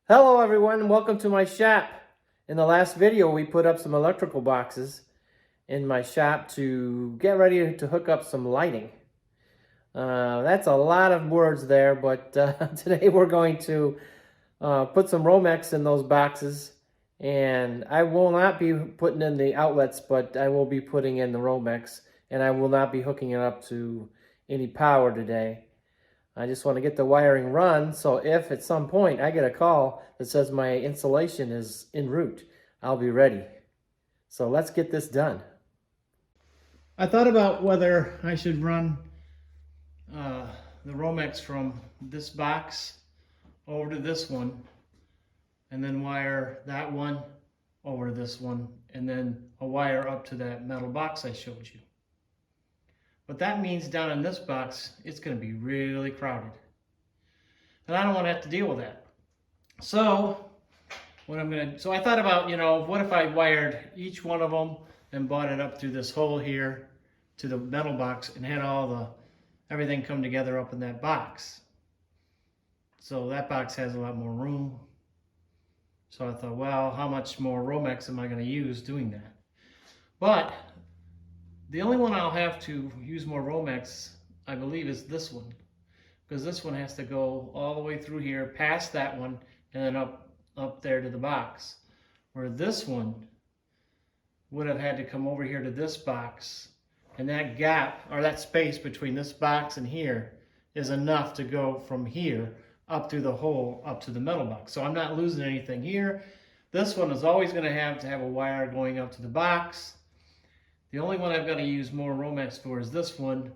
Hello everyone, welcome to my shop. In the last video we put up some electrical boxes in my shop to get ready to hook up some lighting. That's a lot of words there, but today we're going to put some Romex in those boxes, and I will not be putting in the outlets, but I will be putting in the Romex, and I will not be hooking it up to any power today. I just want to get the wiring run, so if at some point I get a call that says my installation is en route, I'll be ready. So let's get this done. I thought about whether I should run the Romex from this box over to this one, and then wire that one over to this one, and then a wire up to that metal box I showed you. But that means down in this box, it's going to be really crowded. And I don't want to have to deal with that. So I thought about, what if I wired each one of them and brought it up through this hole here to the metal box and had everything come together up in that box. So that box has a lot more room. So I thought, well, how much more Romex am I going to use doing that? But the only one I'll have to use more Romex, I believe, is this one. Because this one has to go all the way through here, past that one, and then up there to the box. Where this one would have had to come over here to this box. And that gap, or that space between this box and here, is enough to go from here up through the hole, up to the metal box. So I'm not losing anything here. This one is always going to have a wire going up to the box. The only one I've got to use more Romex for is this one,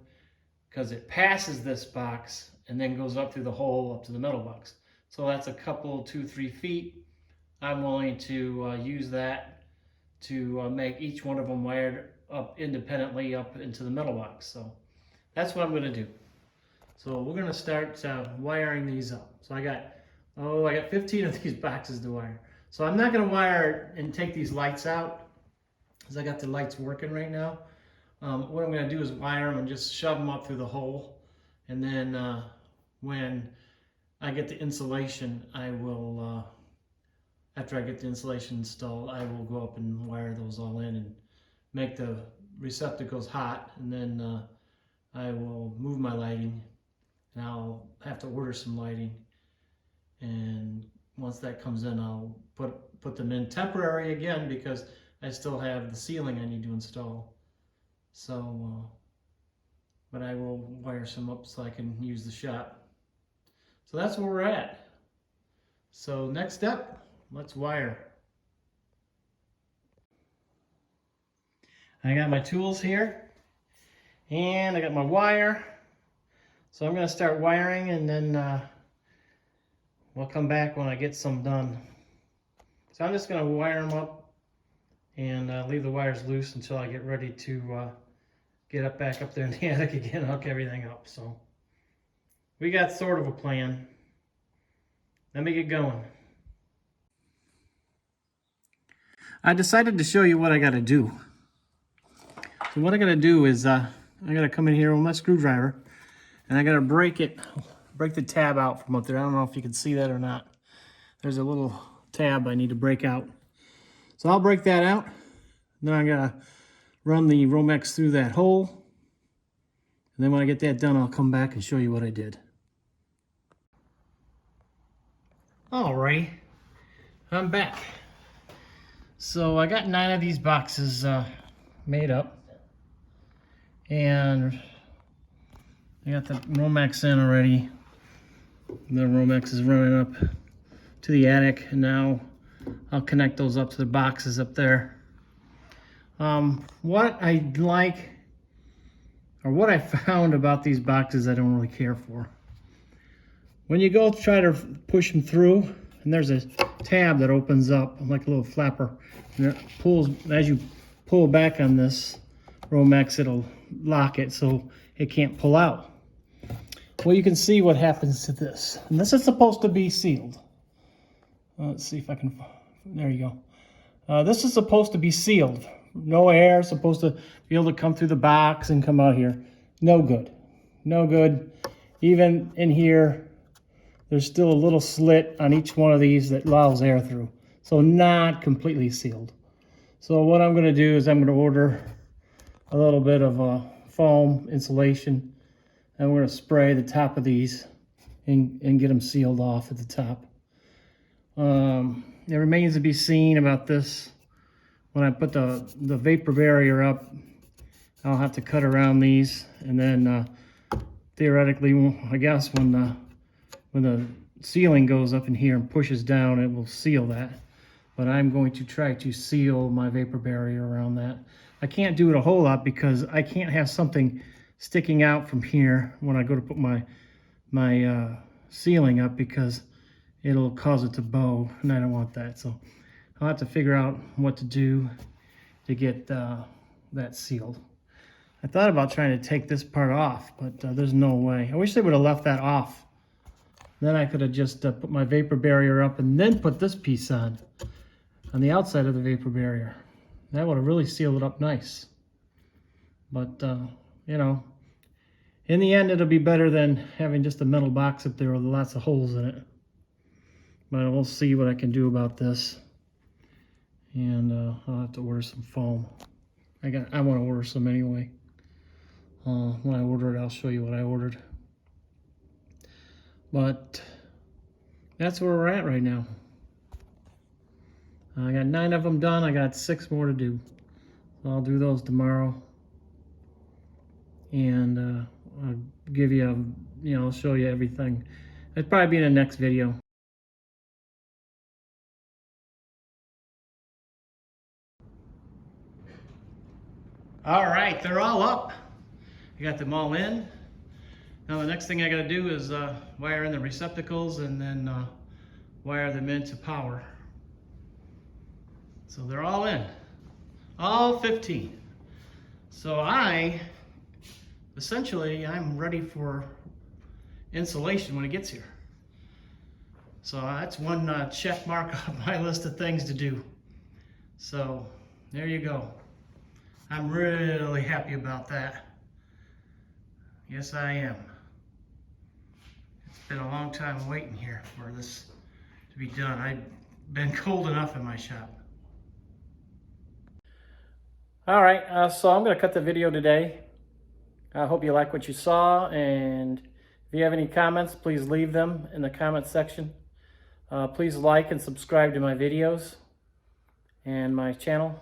because it passes this box and then goes up through the hole up to the metal box. So that's a couple, 2-3 feet. I'm willing to use that to make each one of them wired up independently up into the metal box. So that's what I'm going to do. So we're going to start wiring these up. So I got 15 of these boxes to wire. So I'm not going to wire and take these lights out, because I got the lights working right now. What I'm going to do is wire them and just shove them up through the hole. And then when I get the insulation, I will, after I get the insulation installed, I will go up and wire those all in and make the receptacles hot. And then I will move my lighting, and I'll have to order some lighting. And once that comes in, I'll put them in temporary again, because I still have the ceiling I need to install. So, but I will wire some up so I can use the shop. So that's where we're at. So next step, let's wire. I got my tools here, and I got my wire. So I'm going to start wiring, and then we'll come back when I get some done. So I'm just going to wire them up and leave the wires loose until I get ready to get back up there in the attic again, hook everything up. So we got sort of a plan. Let me get going. I decided to show you what I got to do. So what I got to do is I got to come in here with my screwdriver, and I got to break the tab out from up there. I don't know if you can see that or not. There's a little tab I need to break out. So I'll break that out. Then I gotta run the Romex through that hole. And then when I get that done, I'll come back and show you what I did. Alright, I'm back. So I got 9 of these boxes made up. And I got the Romex in already. The Romex is running up to the attic, and now I'll connect those up to the boxes up there. What I like, or what I found about these boxes I don't really care for. When you go to try to push them through, and there's a tab that opens up like a little flapper, and it pulls, as you pull back on this Romex, it'll lock it so it can't pull out. Well, you can see what happens to this. And this is supposed to be sealed. Let's see if I can, there you go. This is supposed to be sealed. No air, supposed to be able to come through the box and come out here. No good. No good. Even in here, there's still a little slit on each one of these that allows air through. So not completely sealed. So what I'm going to do is I'm going to order a little bit of foam insulation, and we're going to spray the top of these and get them sealed off at the top. It remains to be seen about this. When I put the vapor barrier up, I'll have to cut around these, and then theoretically, I guess when the ceiling goes up in here and pushes down, it will seal that. But I'm going to try to seal my vapor barrier around that. I can't do it a whole lot because I can't have something sticking out from here when I go to put my ceiling up, because it'll cause it to bow, and I don't want that. So I'll have to figure out what to do to get that sealed. I thought about trying to take this part off, but there's no way. I wish they would have left that off. Then I could have just put my vapor barrier up and then put this piece on the outside of the vapor barrier. That would have really sealed it up nice. But, you know, in the end, it'll be better than having just a metal box up there with lots of holes in it. But we'll see what I can do about this. And I'll have to order some foam. I want to order some anyway. When I order it, I'll show you what I ordered. But that's where we're at right now. I got 9 of them done. I got 6 more to do. So I'll do those tomorrow. And I'll give you, I'll show you everything. It'll probably be in the next video. All right, they're all up. I got them all in. Now the next thing I gotta do is wire in the receptacles and then wire them into power. So they're all in, all 15. So essentially I'm ready for installation when it gets here. So that's one check mark on my list of things to do. So there you go. I'm really happy about that. Yes, I am. It's been a long time waiting here for this to be done. I've been cold enough in my shop. All right, so I'm going to cut the video today. I hope you like what you saw, and if you have any comments, please leave them in the comment section. Please like and subscribe to my videos and my channel,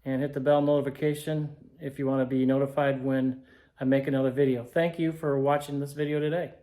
and hit the bell notification if you want to be notified when I make another video. Thank you for watching this video today.